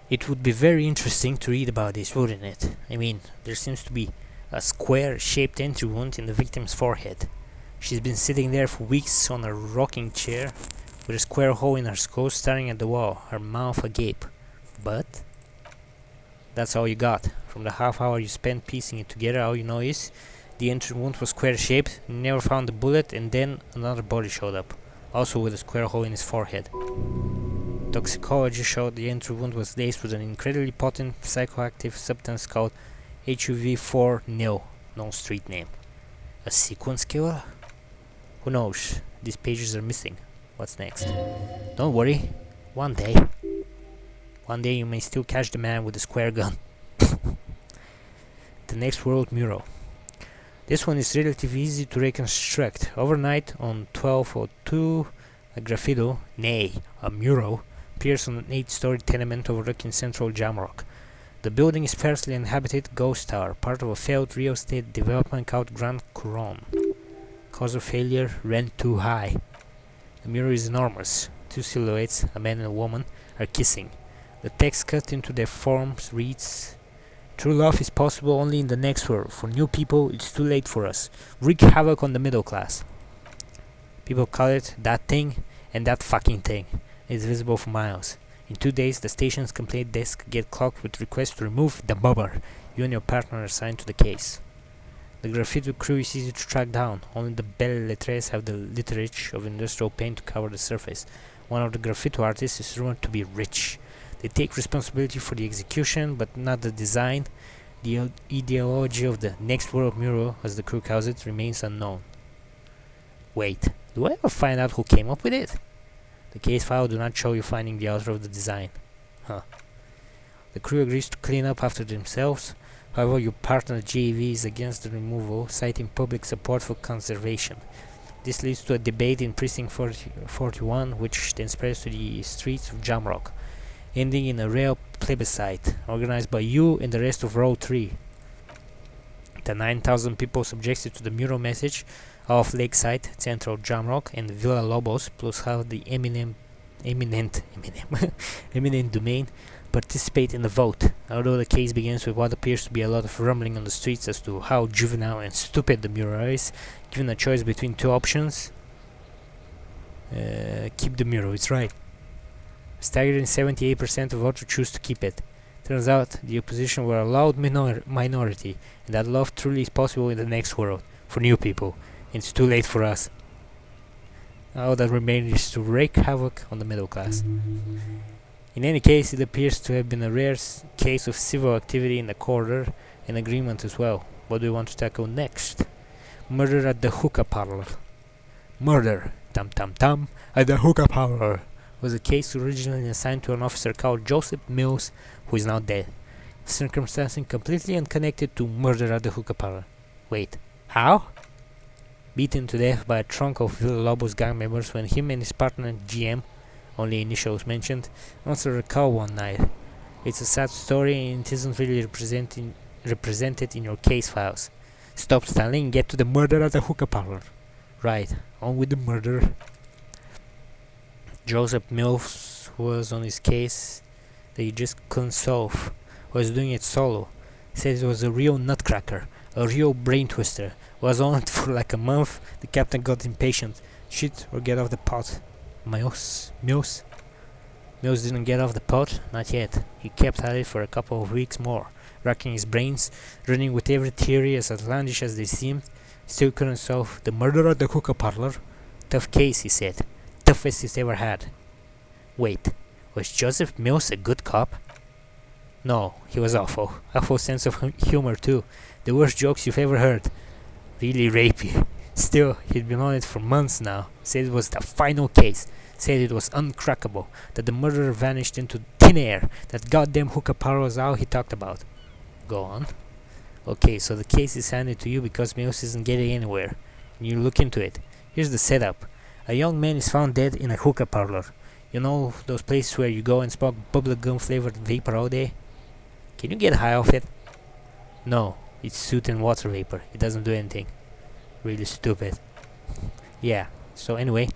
It would be very interesting to read about this, wouldn't it? I mean, there seems to be a square-shaped entry wound in the victim's forehead. She's been sitting there for weeks on a rocking chair with a square hole in her skull staring at the wall, her mouth agape. But that's all you got. From the half hour you spent piecing it together, all you know is the entry wound was square-shaped, you never found the bullet, and then another body showed up, also with a square hole in his forehead. Toxicology showed the entry wound was laced with an incredibly potent psychoactive substance called HUV4-nil, no street name. A sequence killer? Who knows? These pages are missing. What's next? Don't worry. One day you may still catch the man with the square gun. The next world mural. This one is relatively easy to reconstruct. Overnight on 1202, a graffito, nay, a mural, appears on an 8-story tenement overlooking central Jamrock. The building is sparsely inhabited ghost tower, part of a failed real estate development called Grand Couronne. Cause of failure, rent too high. The mural is enormous. Two silhouettes, a man and a woman, are kissing. The text cut into their forms reads, "True love is possible only in the next world. For new people, it's too late for us. Wreak havoc on the middle class." People call it that thing and that fucking thing. It's visible for miles. In 2 days, the station's complaint desk get clogged with requests to remove the bobber. You and your partner are assigned to the case. The graffiti crew is easy to track down. Only the belles lettres have the literature of industrial paint to cover the surface. One of the graffiti artists is rumored to be rich. They take responsibility for the execution, but not the design. The ideology of the next world mural, as the crew calls it, remains unknown. Wait, do I ever find out who came up with it? The case file do not show you finding the author of the design. Huh. The crew agrees to clean up after themselves. However, your partner JV is against the removal, citing public support for conservation. This leads to a debate in Precinct 41, which then spreads to the streets of Jamrock, ending in a rare plebiscite, organized by you and the rest of Row 3. The 9,000 people subjected to the mural message of Lakeside, Central Jamrock, and Villa Lobos, plus half the eminent domain, participate in the vote. Although the case begins with what appears to be a lot of rumbling on the streets as to how juvenile and stupid the mural is, given a choice between two options, keep the mural, it's right. Staggering 78% of voters choose to keep it. Turns out the opposition were a loud minority, and that love truly is possible in the next world, for new people, and it's too late for us. All that remains is to wreak havoc on the middle class. In any case, it appears to have been a rare case of civil activity in the corridor and agreement as well. What do we want to tackle next? Murder at the hookah parlor. Murder, tam, at the hookah parlor was a case originally assigned to an officer called Joseph Mills, who is now dead. Circumstances completely unconnected to murder at the hookah parlor. Wait, how? Beaten to death by a trunk of Villa Lobos gang members when him and his partner GM, only initials mentioned, answered a call one night. It's a sad story and it isn't really represented in your case files. Stop stalling and get to the murder at the hookah parlor. Right, on with the murder. Joseph Mills was on his case that he just couldn't solve. Was doing it solo. Said it was a real nutcracker, a real brain twister. Was on it for like a month. The captain got impatient. Shit or get off the pot. Mills didn't get off the pot, not yet. He kept at it for a couple of weeks more, racking his brains, running with every theory as outlandish as they seemed. Still couldn't solve the murder at the hookah parlor. Tough case, he said. Toughest he's ever had. Wait, was Joseph Mills a good cop? No, he was awful. Awful sense of humor too. The worst jokes you've ever heard. Really rapey. Still, he'd been on it for months now. Said it was the final case. Said it was uncrackable. That the murderer vanished into thin air. That goddamn hookah parlor was all he talked about. Go on. Okay, so the case is handed to you because Mills isn't getting anywhere. And you look into it. Here's the setup. A young man is found dead in a hookah parlor. You know those places where you go and smoke bubblegum flavored vapor all day? Can you get high off it? No, it's soot and water vapor. It doesn't do anything. Really stupid. Yeah, so anyway,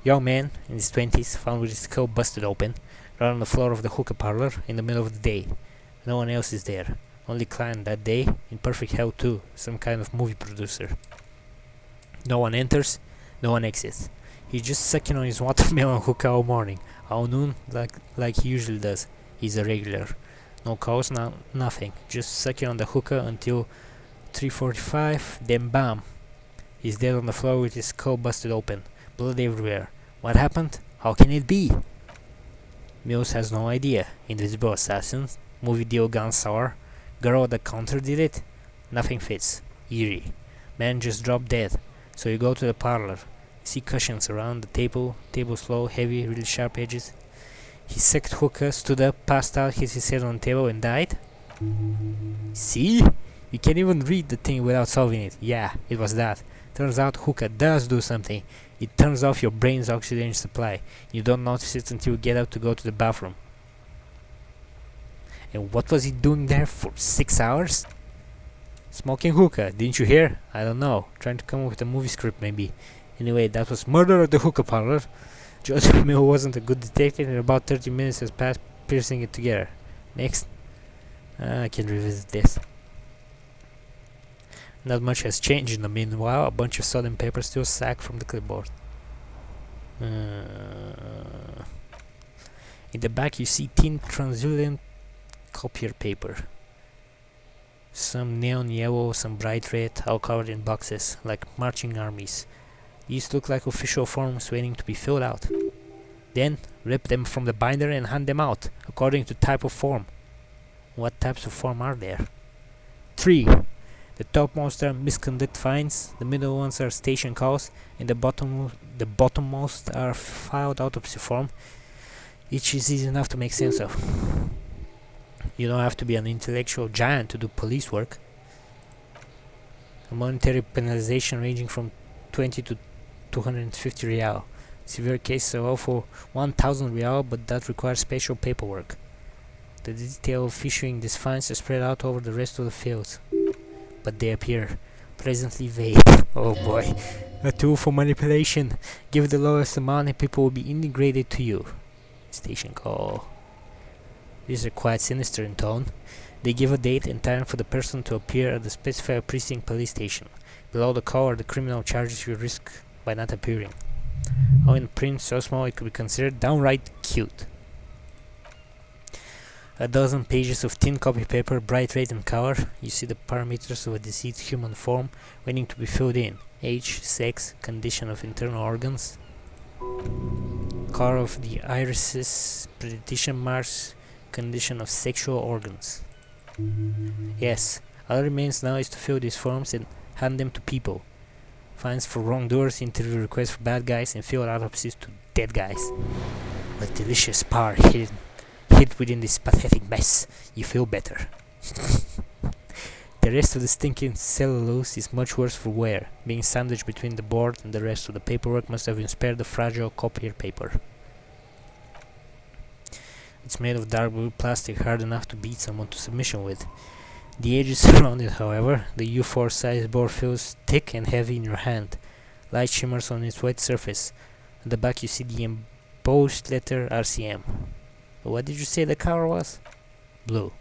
young man in his 20s found with his skull busted open, right on the floor of the hookah parlor in the middle of the day. No one else is there. Only client that day, in perfect health too, some kind of movie producer. No one enters, no one exits. He's just sucking on his watermelon hookah all morning, all noon, like he usually does. He's a regular. No calls, nothing. Just sucking on the hookah until 3:45, then bam! He's dead on the floor with his skull busted open, blood everywhere. What happened? How can it be? Mills has no idea. Invisible assassins, movie deal gone sour, girl at the counter did it? Nothing fits. Eerie. Man just dropped dead. So you go to the parlor. See cushions around the table, tables low, heavy, really sharp edges. He sucked hookah, stood up, passed out, hit his head on the table and died? See? You can't even read the thing without solving it. Yeah, it was that. Turns out hookah does do something. It turns off your brain's oxygen supply. You don't notice it until you get up to go to the bathroom. And what was he doing there for 6 hours? Smoking hookah, didn't you hear? I don't know. Trying to come up with a movie script maybe. Anyway, that was Murder at the Hookah Parlor. Joseph Mill wasn't a good detective and about 30 minutes has passed piecing it together. Next. I can revisit this. Not much has changed in the meanwhile. A bunch of salt and pepper still sagged from the clipboard. In the back you see thin translucent copier paper. Some neon yellow, some bright red, all covered in boxes, like marching armies. These look like official forms waiting to be filled out. Then, rip them from the binder and hand them out, according to type of form. What types of form are there? 3. The topmost are misconduct fines, the middle ones are station calls, and the bottommost are filed autopsy form. Each is easy enough to make sense of. You don't have to be an intellectual giant to do police work. A monetary penalization ranging from 20 to 250 real. Severe cases allow for 1000 real, but that requires special paperwork. The detail of issuing these fines is spread out over the rest of the fields, but they appear pleasantly vague. Oh boy, a tool for manipulation. Give the lowest amount and people will be integrated to you. Station call. These are quite sinister in tone. They give a date and time for the person to appear at the specified precinct police station. Below the call are the criminal charges you risk by not appearing. All in print so small it could be considered downright cute. A dozen pages of thin copy paper, bright red in color. You see the parameters of a deceased human form waiting to be filled in. Age, sex, condition of internal organs, color of the irises, predilection marks, condition of sexual organs. Yes, all remains now is to fill these forms and hand them to people. Fines for wrongdoers, interview requests for bad guys, and field autopsies to dead guys. A delicious power hid within this pathetic mess. You feel better. The rest of the stinking cellulose is much worse for wear. Being sandwiched between the board and the rest of the paperwork must have spared the fragile copier paper. It's made of dark blue plastic, hard enough to beat someone to submission with. The edges around it, however, the U4 size board feels thick and heavy in your hand. Light shimmers on its wet surface. At the back you see the embossed letter RCM. What did you say the color was? Blue.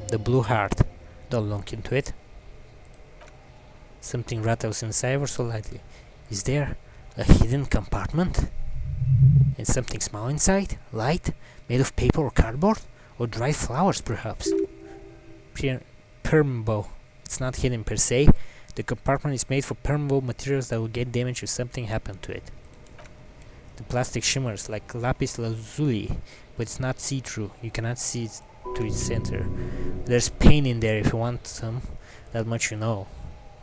The blue heart. Don't look into it. Something rattles inside ever so lightly. Is there a hidden compartment? And something small inside? Light? Made of paper or cardboard? Or dried flowers, perhaps? Permeable. It's not hidden per se. The compartment is made for permeable materials that will get damaged if something happened to it. The plastic shimmers like lapis lazuli, but it's not see-through. You cannot see it to its center. There's paint in there if you want some. That much you know.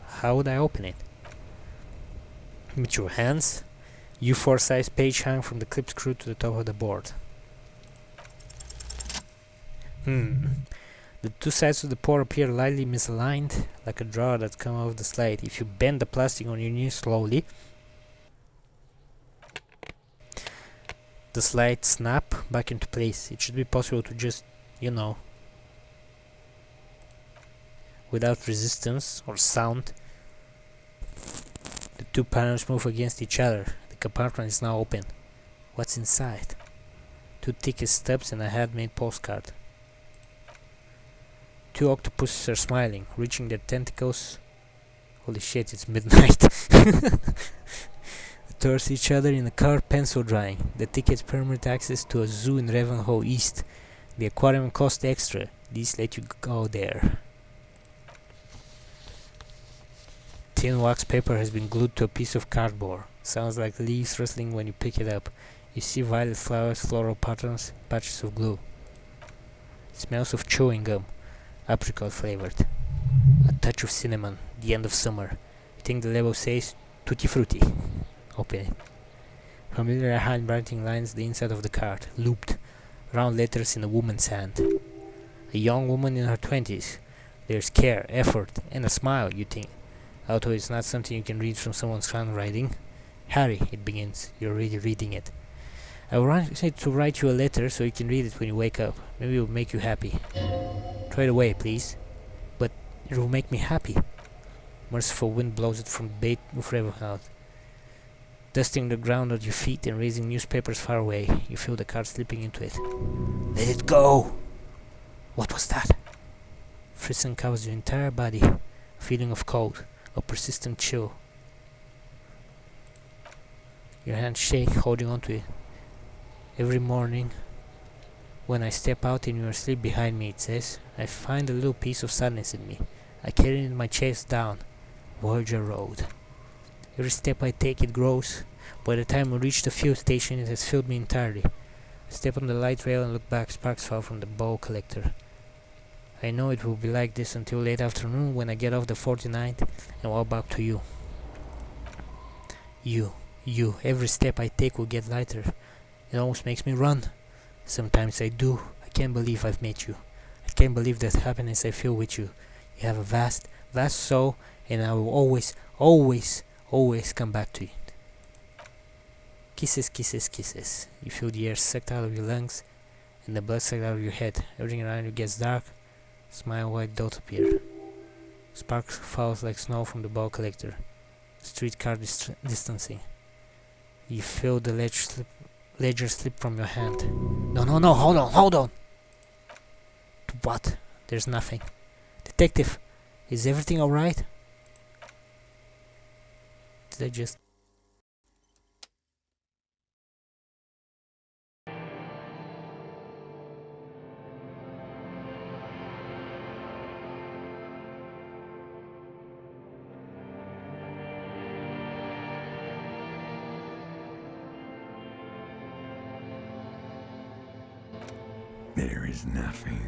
How would I open it? With your hands? U4 size page hung from the clip screw to the top of the board. The two sides of the port appear lightly misaligned, like a drawer that's come off the slide. If you bend the plastic on your knee slowly, the slide snap back into place. It should be possible to just, without resistance or sound. The two panels move against each other. The compartment is now open. What's inside? 2 ticket stubs and a handmade postcard. 2 octopuses are smiling, reaching their tentacles. Holy shit, it's midnight. Towards each other in a car, pencil drying. The tickets permit access to a zoo in Ravenhall East. The aquarium cost extra. These let you go there. Thin wax paper has been glued to a piece of cardboard. Sounds like leaves rustling when you pick it up. You see violet flowers, floral patterns, patches of glue. It smells of chewing gum, apricot flavored. A touch of cinnamon, the end of summer. I think the label says Tutti Frutti. Open it. Familiar handwriting lines the inside of the card, looped, round letters in a woman's hand. A young woman in her 20s. There's care, effort, and a smile, you think. Although it's not something you can read from someone's handwriting. Harry, it begins. You're already reading it. I want to write you a letter so you can read it when you wake up. Maybe it will make you happy. Throw it away, please. But it will make me happy. Merciful wind blows it from the bait of Ravenhouse. Dusting the ground at your feet and raising newspapers far away, you feel the card slipping into it. Let it go! What was that? Frisson covers your entire body. A feeling of cold, a persistent chill. Your hands shake, holding onto it. Every morning, when I step out and you are asleep behind me, it says, I find a little piece of sadness in me. I carry it in my chest down. Voyager Road. Every step I take, it grows. By the time we reach the fuel station, it has filled me entirely. I step on the light rail and look back. Sparks fall from the ball collector. I know it will be like this until late afternoon when I get off the 49th and walk back to you. You. Every step I take will get lighter. It almost makes me run. Sometimes I do. I can't believe I've met you. I can't believe that happiness I feel with you. You have a vast, vast soul, and I will always, always, always come back to it. Kisses, kisses, kisses. You feel the air sucked out of your lungs and the blood sucked out of your head. Everything around you gets dark. Smile white dots appear. Sparks falls like snow from the ball collector. Streetcar distancing. You feel the ledger slip from your hand. No, hold on. What? There's nothing. Detective, is everything alright? Did I just... There is nothing.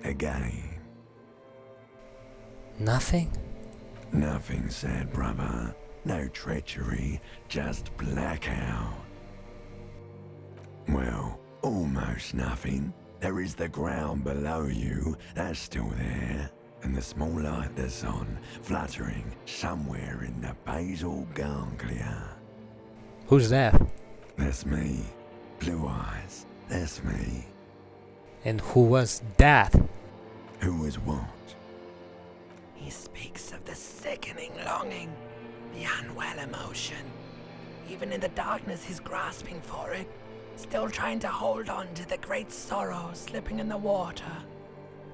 Again. Nothing? Nothing, sad brother. No treachery, just blackout. Well, almost nothing. There is the ground below you, that's still there. And the small light that's on, fluttering somewhere in the basal ganglia. Who's that? That's me. Blue eyes. That's me. And who was that? Who is what? He speaks of the sickening longing, the unwell emotion. Even in the darkness he's grasping for it, still trying to hold on to the great sorrow slipping in the water.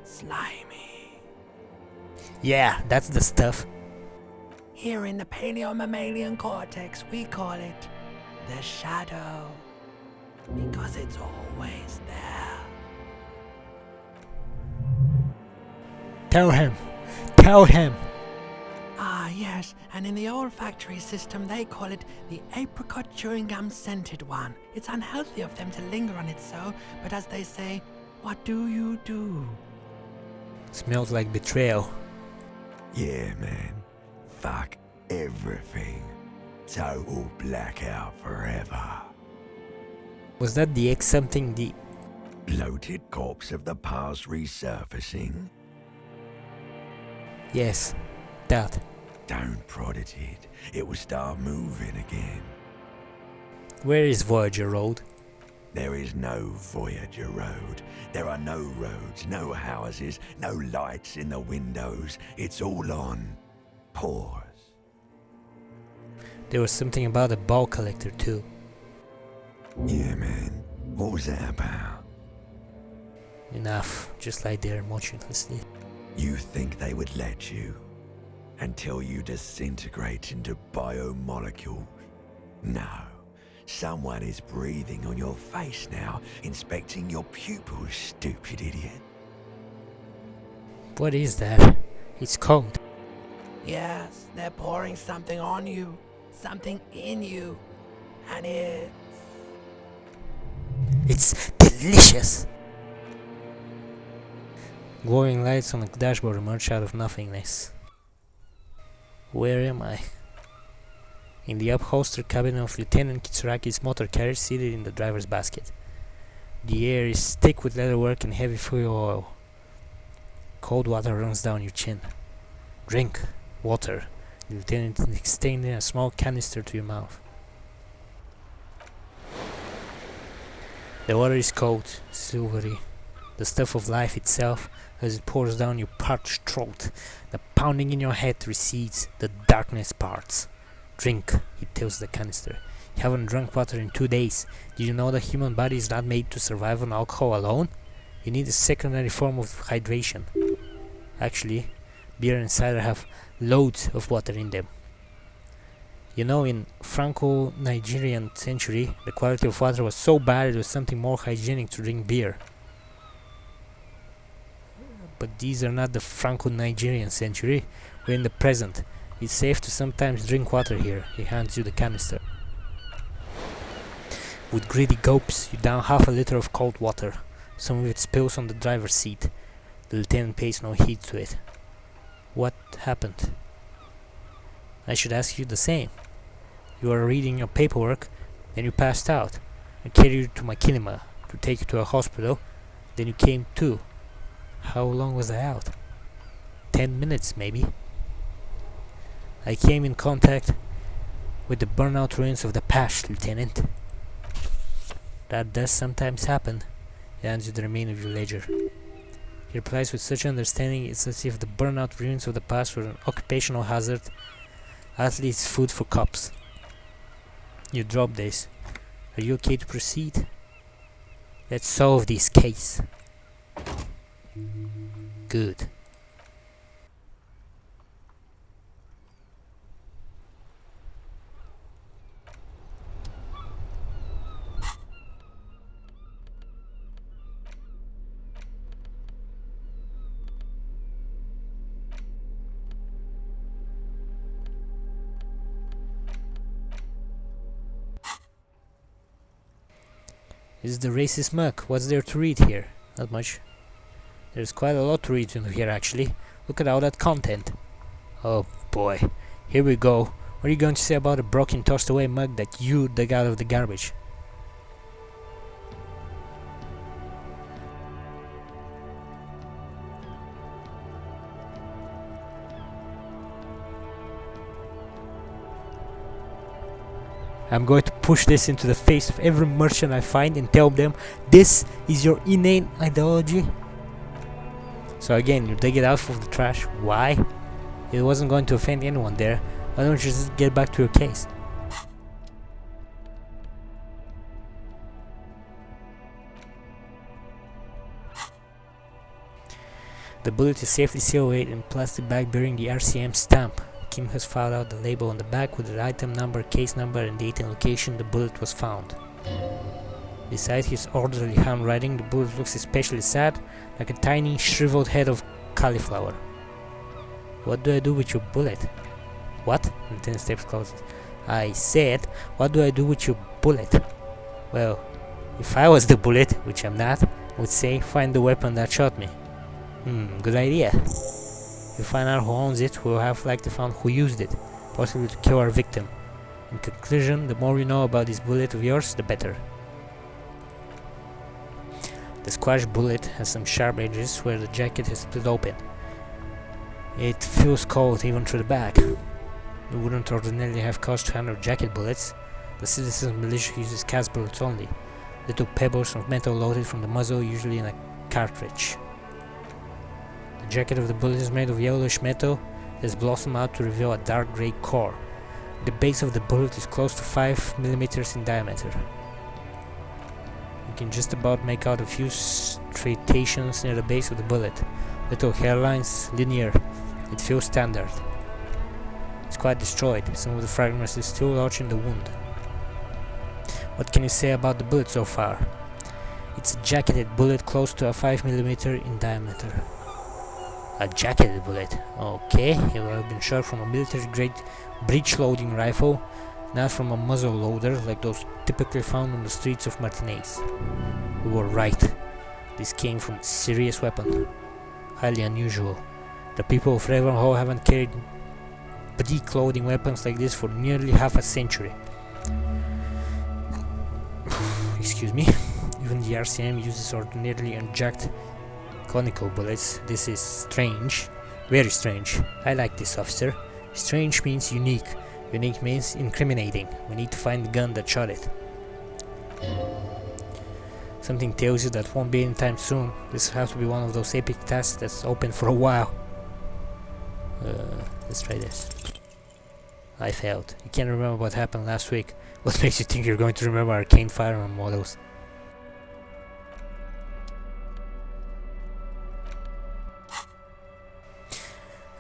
Slimy. Yeah, that's the stuff. Here in the paleo-mammalian cortex, we call it the shadow. Because it's always there. Tell him. Ah, yes, and in the olfactory system they call it the apricot chewing gum scented one. It's unhealthy of them to linger on it so, but as they say, what do you do? Smells like betrayal. Yeah, man. Fuck everything. Total blackout forever. Was that the X something the... Bloated corpse of the past resurfacing? Yes, that. Don't prod at it. It will start moving again. Where is Voyager Road? There is no Voyager Road. There are no roads, no houses, no lights in the windows. It's all on pause. There was something about a ball collector too. Yeah, man. What was that about? Enough. Just lie there motionlessly. You think they would let you? Until you disintegrate into biomolecules? No. Someone is breathing on your face now, inspecting your pupils, stupid idiot. What is that? It's cold. Yes, they're pouring something on you, something in you, and It's delicious! Glowing lights on the dashboard emerge out of nothingness. Where am I? In the upholstered cabin of Lieutenant Kitsuraki's motor carrier seated in the driver's basket. The air is thick with leatherwork and heavy fuel oil. Cold water runs down your chin. Drink water. The lieutenant is extending a small canister to your mouth. The water is cold, silvery, the stuff of life itself as it pours down your parched throat. The pounding in your head recedes, the darkness parts. Drink, he tilts the canister. You haven't drunk water in 2 days. Did you know the human body is not made to survive on alcohol alone? You need a secondary form of hydration. Actually, beer and cider have loads of water in them. You know, in Franco-Nigerian century, the quality of water was so bad it was something more hygienic to drink beer. But these are not the Franco-Nigerian century. We're in the present. It's safe to sometimes drink water here. He hands you the canister. With greedy gulps, you down half a liter of cold water. Some of it spills on the driver's seat. The lieutenant pays no heed to it. What happened? I should ask you the same. You were reading your paperwork, then you passed out. I carried you to Makinima to take you to a hospital, then you came to. How long was I out? 10 minutes, maybe. I came in contact with the burnout ruins of the past, Lieutenant. That does sometimes happen. He hands you the remainder of your ledger. He replies with such understanding, it's as if the burnout ruins of the past were an occupational hazard, athlete's food for cops. You drop this. Are you okay to proceed? Let's solve this case. Good. This is the racist muck. What's there to read here? Not much. There's quite a lot to read in here, actually. Look at all that content. Oh boy. Here we go. What are you going to say about a broken, tossed away mug that you dug out of the garbage? I'm going to push this into the face of every merchant I find and tell them this is your inane ideology. So again, you dig it out of the trash. Why? It wasn't going to offend anyone there. Why don't you just get back to your case? The bullet is safely sealed away in a plastic bag bearing the RCM stamp. Kim has filed out the label on the back with the item number, case number, and date and location the bullet was found. Beside his orderly handwriting, the bullet looks especially sad, like a tiny, shriveled head of cauliflower. What do I do with your bullet? What? And 10 steps closer. I said, what do I do with your bullet? Well, if I was the bullet, which I'm not, I would say, find the weapon that shot me. Good idea. If we find out who owns it, we'll have likely found who used it, possibly to kill our victim. In conclusion, the more we know about this bullet of yours, the better. The squash bullet has some sharp edges where the jacket has split open. It feels cold even through the back. It wouldn't ordinarily have cost 200 jacket bullets. The citizen militia uses cast bullets only, little pebbles of metal loaded from the muzzle, usually in a cartridge. The jacket of the bullet is made of yellowish metal that has blossomed out to reveal a dark grey core. The base of the bullet is close to 5 mm in diameter. You can just about make out a few striations near the base of the bullet. Little hairlines, linear. It feels standard. It's quite destroyed. Some of the fragments is still lodged in the wound. What can you say about the bullet so far? It's a jacketed bullet close to a 5mm in diameter. A jacketed bullet. Okay, it will have been shot from a military-grade breech-loading rifle, not from a muzzle loader like those typically found on the streets of Martinez. We were right. This came from a serious weapon. Highly unusual. The people of Ravenhall haven't carried breech-loading weapons like this for nearly half a century. Excuse me. Even the RCM uses ordinarily unjacked conical bullets. This is strange. Very strange. I like this, officer. Strange means unique. Unique means incriminating. We need to find the gun that shot it. Something tells you that won't be anytime soon. This will have to be one of those epic tasks that's open for a while. Let's try this. I failed. You can't remember what happened last week. What makes you think you're going to remember arcane firearm models?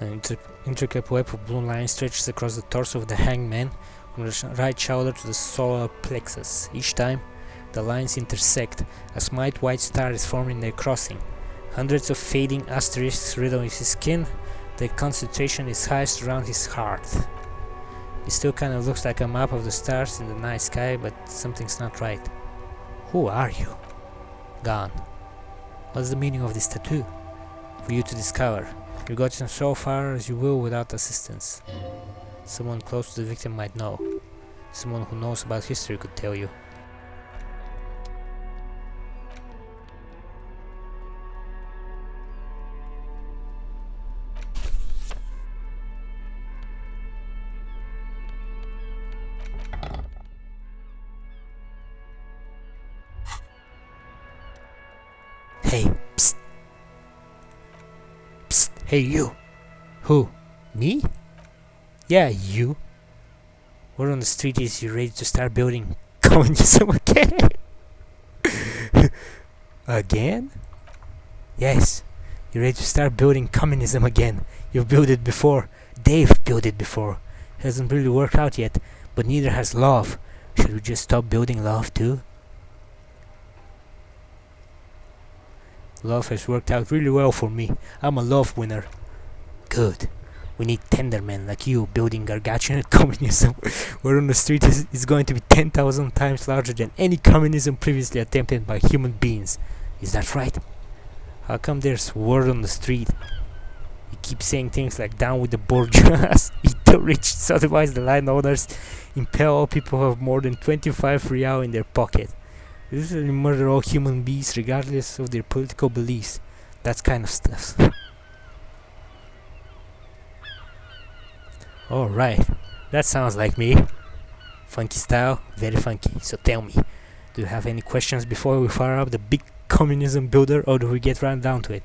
An intricate web of blue lines stretches across the torso of the hanged man, from the right shoulder to the solar plexus. Each time, the lines intersect. A smite white star is formed in their crossing. Hundreds of fading asterisks riddle his skin. The concentration is highest around his heart. It still kind of looks like a map of the stars in the night sky, but something's not right. Who are you? Gone. What's the meaning of this tattoo? For you to discover. You've gotten so far as you will without assistance. Someone close to the victim might know. Someone who knows about history could tell you. Hey, psst. Psst, hey you. Who? Me? Yeah, you. Word on the street is you're ready to start building communism again? Again? Yes, you're ready to start building communism again. You've built it before. They've built it before. Hasn't really worked out yet, but neither has love. Should we just stop building love too? Love has worked out really well for me. I'm a love winner. Good. We need tender men like you building gargantuan communism. Where on the street is going to be 10,000 times larger than any communism previously attempted by human beings. Is that right? How come there's word on the street? You keep saying things like down with the bourgeois, eat the rich, sodomize the landowners, impel all people who have more than 25 real in their pocket. Literally murder all human beings regardless of their political beliefs. That kind of stuff. Alright, that sounds like me. Funky style, very funky. So tell me, do you have any questions before we fire up the big communism builder, or do we get right down to it?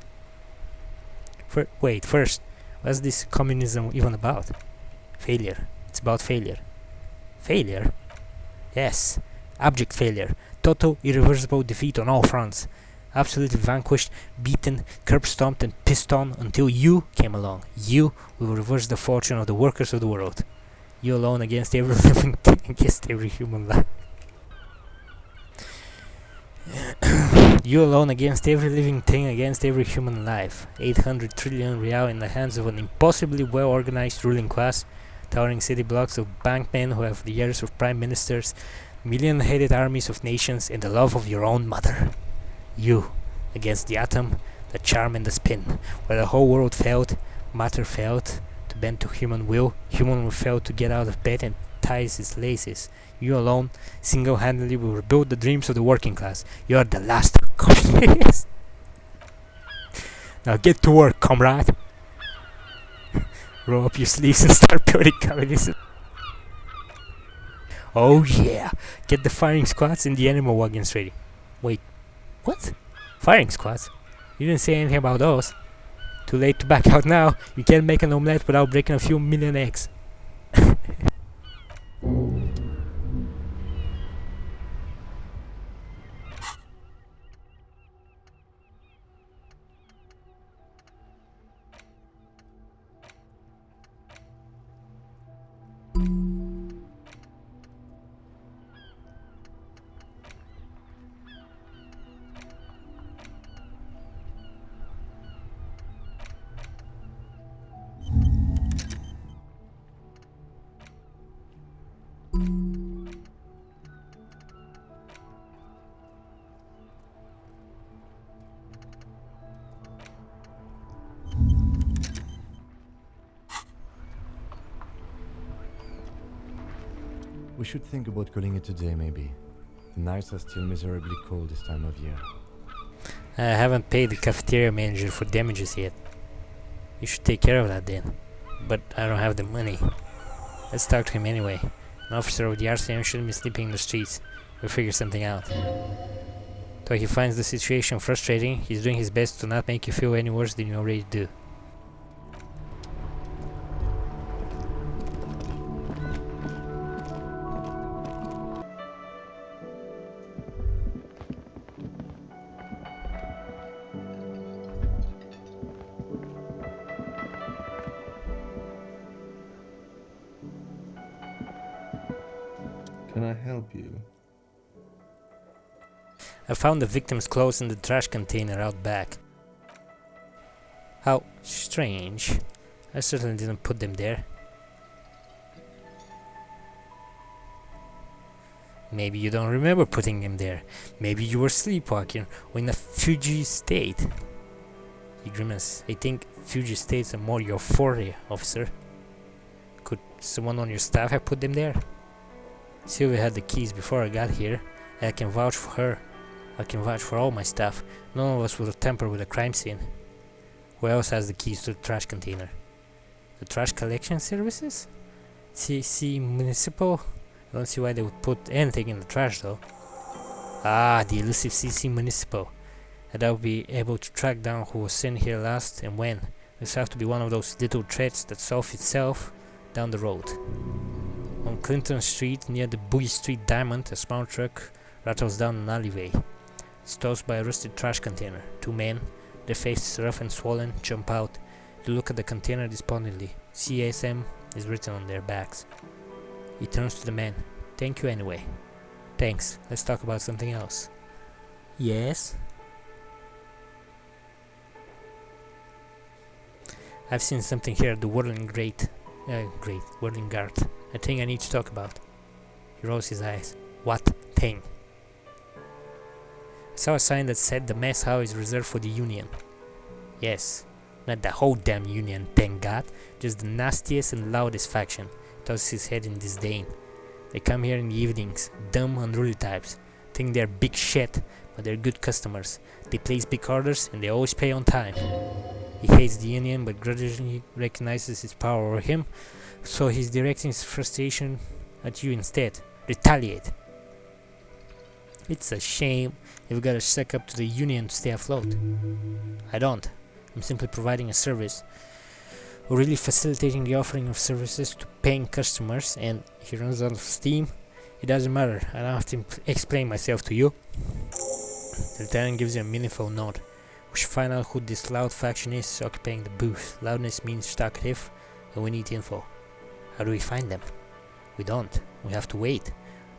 Wait, first, what's this communism even about? Failure. It's about failure. Failure? Yes, abject failure. Total, irreversible defeat on all fronts. Absolutely vanquished, beaten, curb-stomped and pissed on until you came along. You will reverse the fortune of the workers of the world. You alone against every living thing, against every human life. You alone against every living thing, against every human life. 800 trillion real in the hands of an impossibly well-organized ruling class, towering city blocks of bankmen who have the years of prime ministers, million-headed armies of nations, and the love of your own mother. You, against the atom, the charm and the spin, where the whole world failed, matter failed to bend to human will failed to get out of bed and ties its laces. You alone, single-handedly, will rebuild the dreams of the working class. You are the last communist. Now get to work, comrade. Roll up your sleeves and start building communism. Oh yeah, get the firing squads and the animal wagons ready. Wait, what? Firing squads? You didn't say anything about those. Too late to back out now. You can't make an omelette without breaking a few million eggs. We should think about calling it a day, maybe. The nights are still miserably cold this time of year. I haven't paid the cafeteria manager for damages yet. You should take care of that then. But I don't have the money. Let's talk to him anyway. An officer of the RCM shouldn't be sleeping in the streets. We'll figure something out. Though he finds the situation frustrating, he's doing his best to not make you feel any worse than you already do. Can I help you? I found the victim's clothes in the trash container out back. How strange. I certainly didn't put them there. Maybe you don't remember putting them there. Maybe you were sleepwalking or in a fugue state. You grimace. I think fugue states are more your forte, officer. Could someone on your staff have put them there? Sylvia had the keys before I got here, and I can vouch for her. I can vouch for all my staff. None of us would have tampered with a crime scene. Who else has the keys to the trash container? The trash collection services? CC Municipal? I don't see why they would put anything in the trash though. Ah, the elusive CC Municipal. And I'll be able to track down who was sent here last and when. This have to be one of those little threads that solves itself down the road. On Clinton Street, near the Bowie Street Diamond, a small truck rattles down an alleyway. It's tossed by a rusted trash container. Two men, their faces rough and swollen, jump out. They look at the container despondently. CSM is written on their backs. He turns to the man. Thank you anyway. Thanks. Let's talk about something else. Yes? I've seen something here at the Whirling Whirling Guard. A thing I need to talk about. He rolls his eyes. What thing? I saw a sign that said the mess hall is reserved for the Union. Yes, not the whole damn Union, thank God. Just the nastiest and loudest faction. Tosses his head in disdain. They come here in the evenings, dumb, unruly types. Think they're big shit, but they're good customers. They place big orders and they always pay on time. He hates the Union but grudgingly recognizes its power over him, so he's directing his frustration at you instead. Retaliate. It's a shame you've got to suck up to the Union to stay afloat. I don't. I'm simply providing a service. Or really facilitating the offering of services to paying customers, and he runs out of steam. It doesn't matter. I don't have to explain myself to you. The lieutenant gives you a meaningful nod. We should find out who this loud faction is occupying the booth. Loudness means talkative, and we need info. How do we find them? We don't. We have to wait.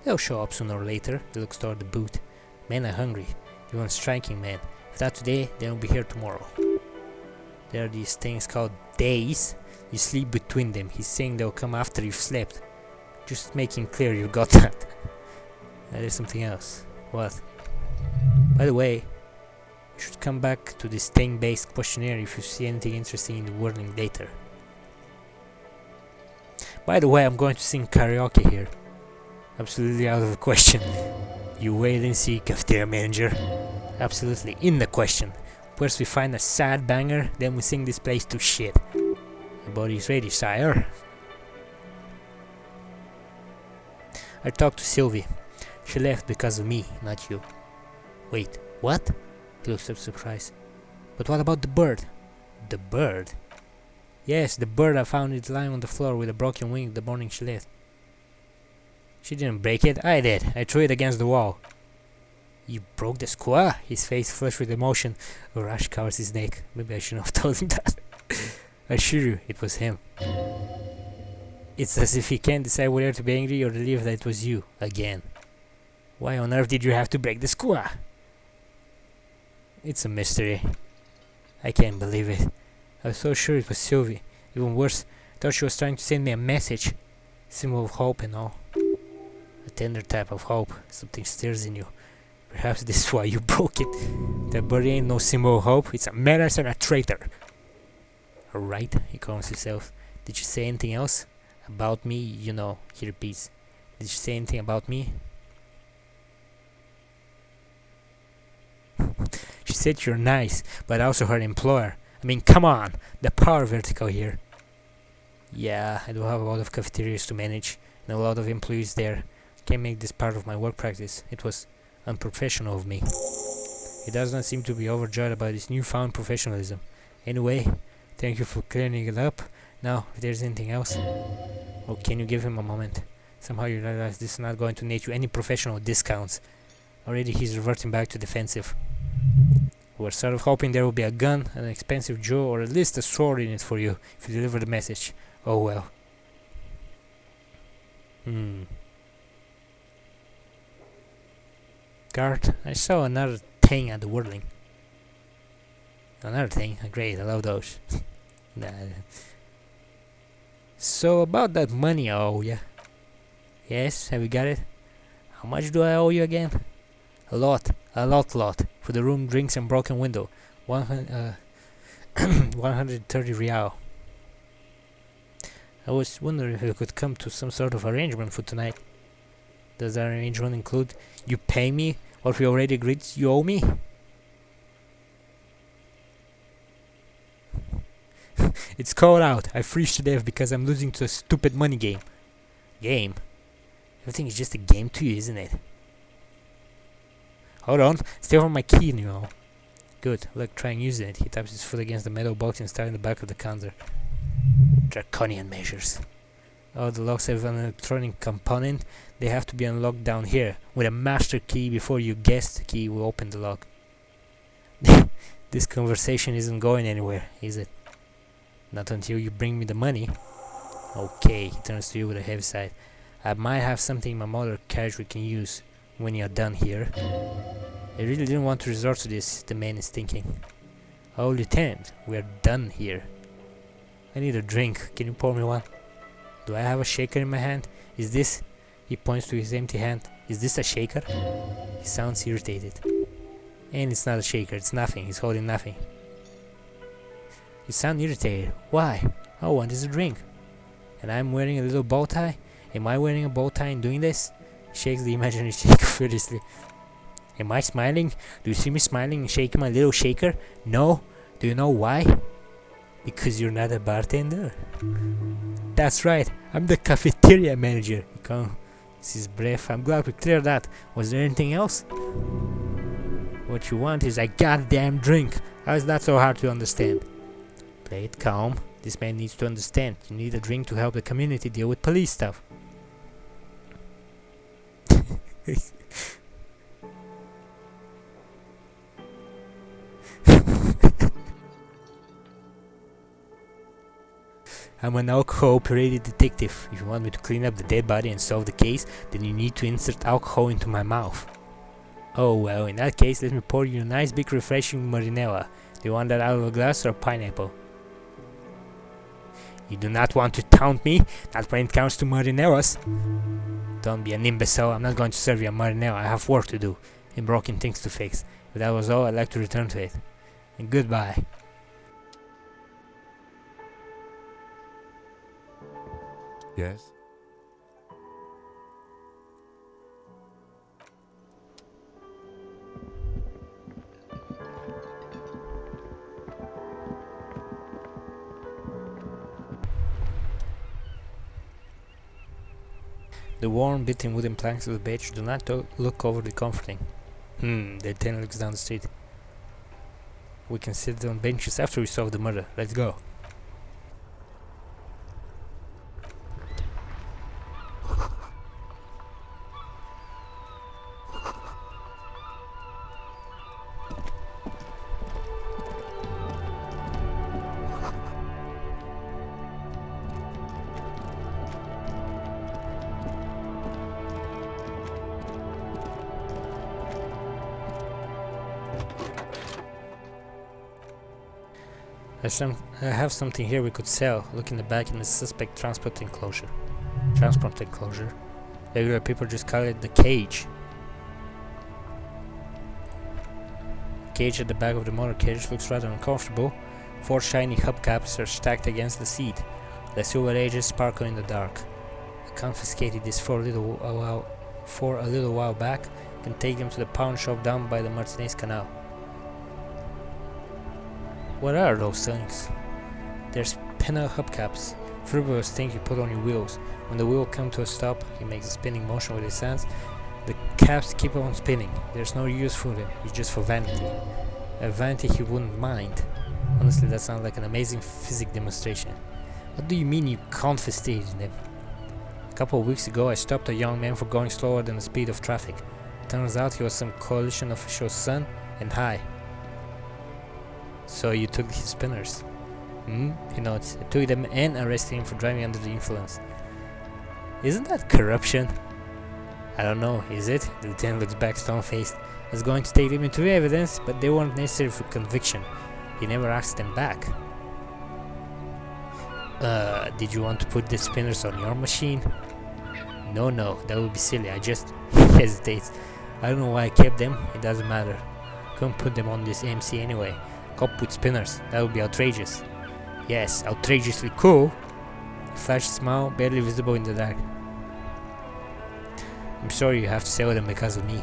They'll show up sooner or later. He looks toward the booth. Men are hungry. You want striking men. If not today, they will be here tomorrow. There are these things called days. You sleep between them. He's saying they'll come after you've slept. Just making clear you got that. There's something else. What? By the way, you should come back to this thing-based questionnaire if you see anything interesting in the whirling later. By the way, I'm going to sing karaoke here. Absolutely out of the question. You wait and see, cafeteria manager. Absolutely in the question. First we find a sad banger, then we sing this place to shit. My body's ready, sire. I talked to Sylvie. She left because of me, not you. Wait, what? He looks up surprised. But what about the bird? The bird? Yes, the bird. I found it lying on the floor with a broken wing the morning she left. She didn't break it, I did. I threw it against the wall. You broke the squaw? His face flushed with emotion. A rush covers his neck. Maybe I shouldn't have told him that. I assure you, it was him. It's as if he can't decide whether to be angry or relieved that it was you, again. Why on earth did you have to break the squaw? It's a mystery. I can't believe it. I was so sure it was Sylvie. Even worse, I thought she was trying to send me a message. Symbol of hope and all. A tender type of hope. Something stirs in you. Perhaps this is why you broke it. That bird ain't no symbol of hope. It's a menace and a traitor. Alright, he calms himself. Did you say anything else? About me, you know, he repeats. Did she say anything about me? She said you're nice, but also her employer. I mean, come on, the power vertical here. Yeah, I do have a lot of cafeterias to manage, and a lot of employees there. Can't make this part of my work practice. It was unprofessional of me. He does not seem to be overjoyed about his newfound professionalism. Anyway, thank you for clearing it up. Now, if there's anything else... Oh, can you give him a moment? Somehow you realize this is not going to net you any professional discounts. Already he's reverting back to defensive. We're sort of hoping there will be a gun, an expensive jewel, or at least a sword in it for you if you deliver the message. Oh well. Guard, I saw another thing at the whirling. Another thing? Great, I love those. Nah. So about that money I owe ya. Yes, have you got it? How much do I owe you again? A lot. For the room, drinks and broken window. 130 real. I was wondering if we could come to some sort of arrangement for tonight. Does that arrangement include you pay me what we already agreed you owe me? It's cold out. I freeze to death because I'm losing to a stupid money game. Game? Everything is just a game to you, isn't it? Hold on. Stay on my key, you know. Good. Look, try and use it. He taps his foot against the metal box and starts in the back of the counter. Draconian measures. Oh, the locks have an electronic component. They have to be unlocked down here. With a master key before your guest key will open the lock. This conversation isn't going anywhere, is it? Not until you bring me the money. Okay, he turns to you with a heavy sigh. I might have something in my motor carriage we can use when you're done here. I really didn't want to resort to this, the man is thinking. Oh, Lieutenant, we're done here. I need a drink. Can you pour me one? Do I have a shaker in my hand? Is this... He points to his empty hand. Is this a shaker? He sounds irritated. And it's not a shaker, it's nothing. He's holding nothing. You sound irritated. Why? All I want is a drink. And I'm wearing a little bow tie? Am I wearing a bow tie and doing this? He shakes the imaginary shaker furiously. Am I smiling? Do you see me smiling and shaking my little shaker? No? Do you know why? Because you're not a bartender. That's right, I'm the cafeteria manager. He comes his breath. I'm glad we cleared that. Was there anything else? What you want is a goddamn drink. How is that so hard to understand? Play it calm. This man needs to understand. You need a drink to help the community deal with police stuff. I'm an alcohol-operated detective. If you want me to clean up the dead body and solve the case, then you need to insert alcohol into my mouth. Oh well, in that case, let me pour you a nice big refreshing marinella. Do you want that out of a glass or a pineapple? You do not want to taunt me, not when it comes to marinellas. Don't be an imbecile, I'm not going to serve you a marinella, I have work to do, and broken things to fix. If that was all, I'd like to return to it. And goodbye. Yes? The worn, beaten wooden planks of the bench do not look overly comforting. The lieutenant looks down the street. We can sit on benches after we solve the murder. Let's go. I have something here we could sell. Look in the back in the suspect transport enclosure. Regular people just call it the cage. Cage at the back of the motor carriage looks rather uncomfortable. 4 shiny hubcaps are stacked against the seat. The silver edges sparkle in the dark. confiscated this for a little while back. You can take them to the pawn shop down by the Martinez Canal. What are those things? There's pinner hubcaps, frivolous things you put on your wheels. When the wheel comes to a stop, he makes a spinning motion with his hands. The caps keep on spinning. There's no use for them, it's just for vanity. A vanity he wouldn't mind. Honestly, that sounds like an amazing physics demonstration. What do you mean you confiscated them? A couple of weeks ago I stopped a young man for going slower than the speed of traffic. Turns out he was some coalition official's son and high. So you took his spinners? He nods. I took them and arrested him for driving under the influence. Isn't that corruption? I don't know, is it? The lieutenant looks back stone-faced. I was going to take them into evidence, but they weren't necessary for conviction. He never asked them back. Did you want to put the spinners on your machine? No, that would be silly. I just hesitates. I don't know why I kept them, it doesn't matter. Couldn't put them on this MC anyway. Cop with spinners, that would be outrageous. Yes, outrageously cool. A flashy smile, barely visible in the dark. I'm sorry you have to sell them because of me.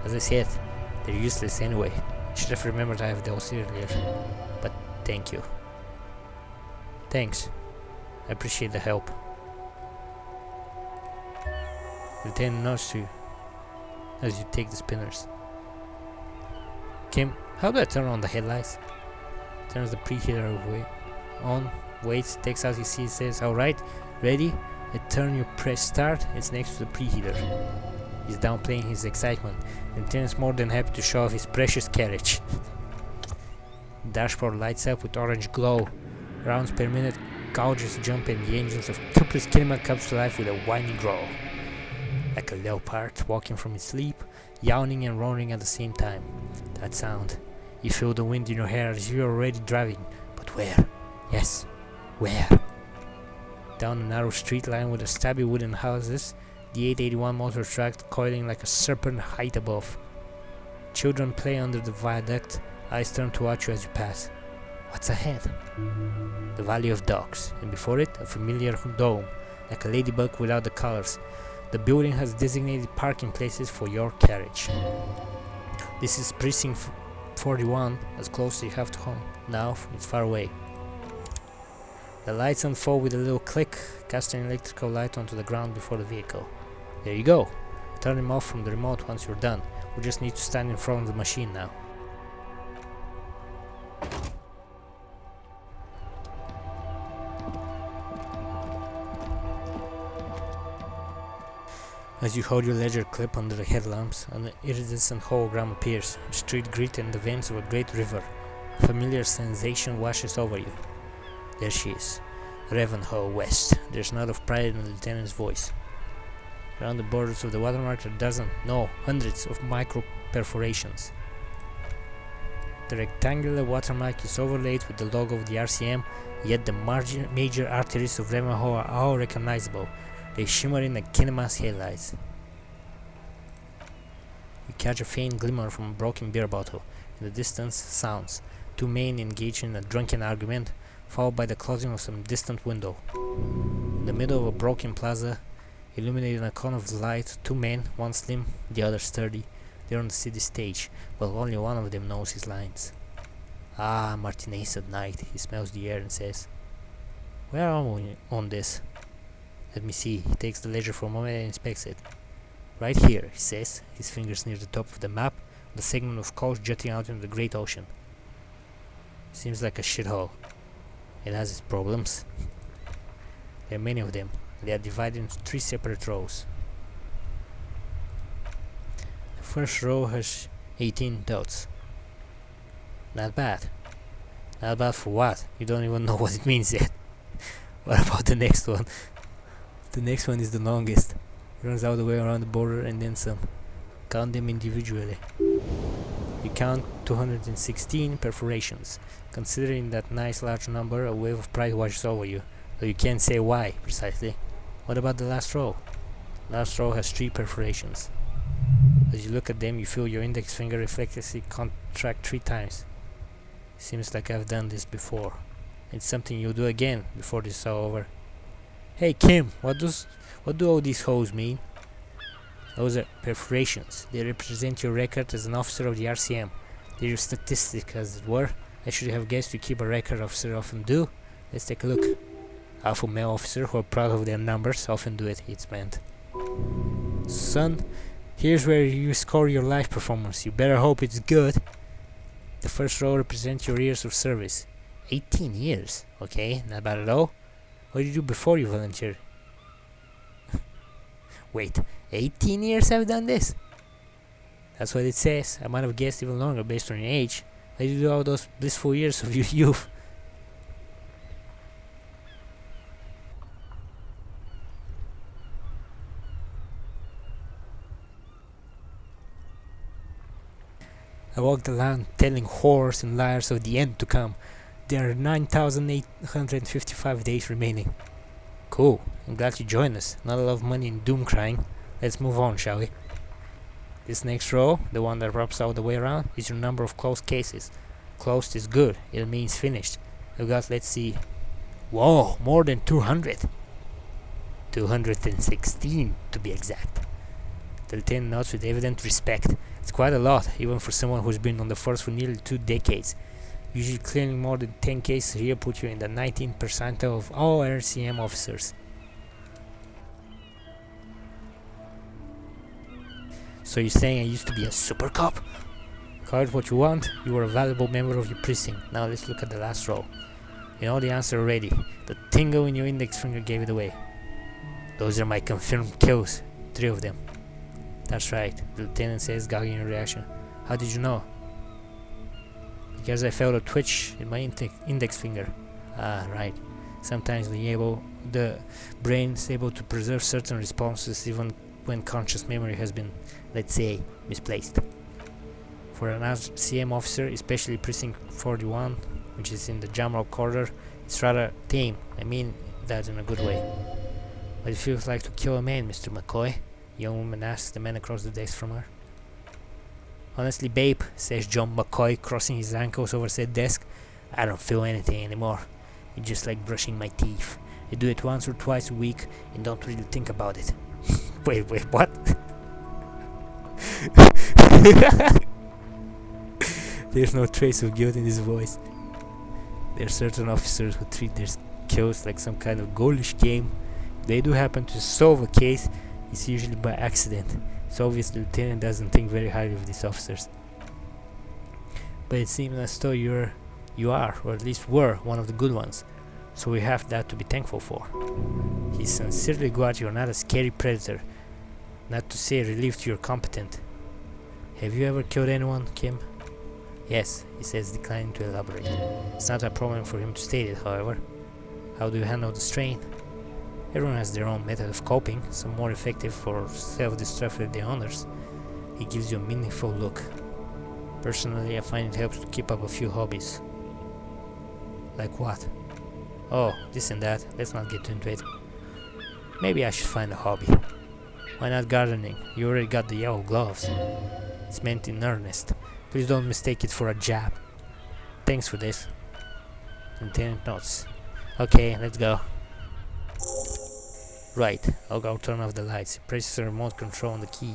As I said, they're useless anyway. Should have remembered I have those earlier. But thank you. Thanks. I appreciate the help. Lieutenant nods to you as you take the spinners. Kim, how do I turn on the headlights? Turns the preheater on, waits, takes out his seat, says, alright, ready? I turn, you press start, it's next to the preheater. He's downplaying his excitement. Lieutenant's more than happy to show off his precious carriage. Dashboard lights up with orange glow. Rounds per minute, gouges jump and the engines of Cooper's Kinema comes to life with a whiny growl. Like a leopard walking from its sleep, yawning and roaring at the same time. That sound. You feel the wind in your hair as you're already driving. But where? Yes, where? Down a narrow street line with a stabby wooden houses, the 881 motor track coiling like a serpent height above. Children play under the viaduct, eyes turn to watch you as you pass. What's ahead? The Valley of Dogs, and before it, a familiar dome, like a ladybug without the colors. The building has designated parking places for your carriage. This is Precinct 41, as close as you have to home. Now, it's far away. The lights unfold with a little click, casting an electrical light onto the ground before the vehicle. There you go. Turn them off from the remote once you're done. We just need to stand in front of the machine now. As you hold your ledger clip under the headlamps, an iridescent hologram appears, a street grit and the veins of a great river. A familiar sensation washes over you. There she is, Ravenhall West. There's a nod of pride in the lieutenant's voice. Around the borders of the watermark are hundreds of micro perforations. The rectangular watermark is overlaid with the logo of the RCM, yet the major arteries of Ravenhall are all recognizable. They shimmer in the Kinema's headlights. You catch a faint glimmer from a broken beer bottle. In the distance, sounds. Two men engage in a drunken argument, followed by the closing of some distant window. In the middle of a broken plaza, illuminated in a cone of light, two men, one slim, the other sturdy. They're on the city stage, but only one of them knows his lines. Ah, Martinez at night. He smells the air and says, "Where are we on this?" Let me see. He takes the ledger for a moment and inspects it. Right here, he says, his fingers near the top of the map, the segment of coast jutting out into the great ocean. Seems like a shithole. It has its problems. There are many of them. They are divided into 3 separate rows. The first row has 18 dots. Not bad. Not bad for what? You don't even know what it means yet. What about the next one? The next one is the longest. It runs all the way around the border and then some. Count them individually. You count 216 perforations. Considering that nice large number, a wave of pride washes over you, though you can't say why precisely. What about the last row? Last row has 3 perforations. As you look at them, you feel your index finger reflexively contract 3 times. Seems like I've done this before. It's something you'll do again before this is all over. Hey Kim, what do all these holes mean? Those are perforations. They represent your record as an officer of the RCM. They're your statistic, as it were. I should have guessed you keep a record, officer often do. Let's take a look. Alpha male officer who are proud of their numbers often do it, it's meant. Son, here's where you score your life performance. You better hope it's good. The first row represents your years of service. 18 years. Okay, not bad at all. What did you do before you volunteered? Wait, 18 years I've done this? That's what it says. I might have guessed even longer based on your age. Why did you do all those blissful years of your youth? I walk the land telling horrors and liars of the end to come. There are 9,855 days remaining. Cool, I'm glad you joined us. Not a lot of money in doom crying. Let's move on, shall we? This next row, the one that wraps all the way around, is your number of closed cases. Closed is good, it means finished. I've got, let's see, whoa, more than 200. 216 to be exact. The lieutenant nods with evident respect. It's quite a lot, even for someone who's been on the force for nearly 2 decades. Usually clearing more than 10 cases here put you in the 19th percentile of all RCM officers. So you're saying I used to be a super cop? Call it what you want, you were a valuable member of your precinct. Now let's look at the last row. You know the answer already. The tingle in your index finger gave it away. Those are my confirmed kills. 3 of them. That's right, the lieutenant says, gagging a reaction. How did you know? Because I felt a twitch in my index finger. Ah, right. Sometimes the brain is able to preserve certain responses even when conscious memory has been, let's say, misplaced. For an RCM officer, especially Precinct 41, which is in the Jamrock corridor, it's rather tame. I mean that in a good way. What it feels like to kill a man, Mr. McCoy? Young woman asks the man across the desk from her. Honestly, babe, says John McCoy, crossing his ankles over said desk, I don't feel anything anymore. It's just like brushing my teeth. I do it once or twice a week and don't really think about it. Wait, what? There's no trace of guilt in his voice. There are certain officers who treat their kills like some kind of ghoulish game. If they do happen to solve a case, it's usually by accident. It's obvious the lieutenant doesn't think very highly of these officers. But it seems as though you are, or at least were, one of the good ones. So we have that to be thankful for. He's sincerely glad you're not a scary predator. Not to say relieved you're competent. Have you ever killed anyone, Kim? Yes, he says, declining to elaborate. It's not a problem for him to state it, however. How do you handle the strain? Everyone has their own method of coping, some more effective for self-destructive than others. He gives you a meaningful look. Personally, I find it helps to keep up a few hobbies. Like what? Oh, this and that, let's not get into it. Maybe I should find a hobby. Why not gardening? You already got the yellow gloves. It's meant in earnest. Please don't mistake it for a jab. Thanks for this. Lieutenant nods. Okay, let's go. Right, I'll go turn off the lights. Press the remote control on the key.